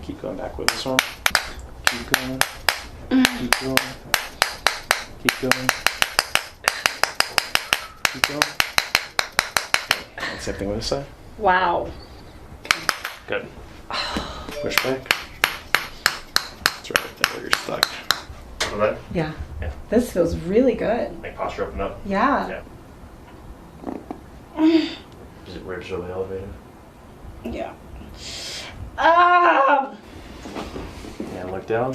Keep going back with this one. Keep going. Keep going. Keep going. Keep going. And same thing with this side. Wow. Good. Push back. It's right there where you're stuck. Feel that? Yeah. Yeah. This feels really good. Make posture open up. Yeah. Is it weird to show the elevator? Yeah. Ah! And look down.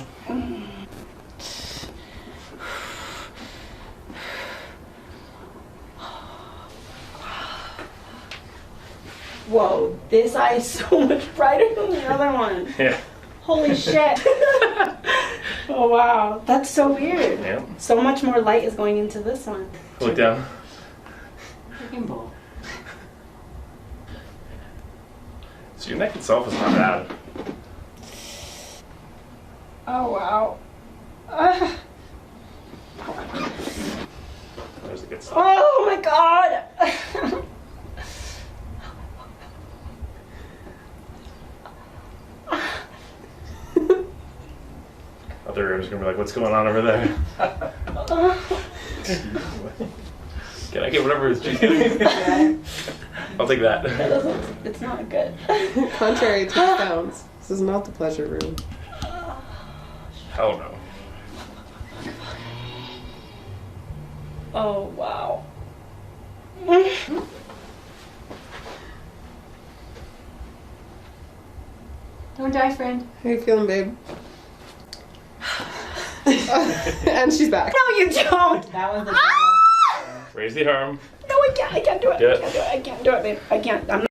Whoa, this eye is so much brighter than the other one. Yeah. Holy shit. Oh wow, that's so weird. Yeah. So much more light is going into this one. Look down. Freaking ball. So your neck itself is not bad. Oh wow. There's a good stuff. Oh my god. Other rooms are gonna be like, what's going on over there? Can I get whatever is I'll take that. It's not good. Contrary to sounds, this is not the pleasure room. Hell no. Oh wow. Don't die, friend. How you feeling, babe? And she's back. No, you don't. That was the Raise the arm. No, I can't do it. Do I it. can't do it. I can't do it, babe. I can't. I'm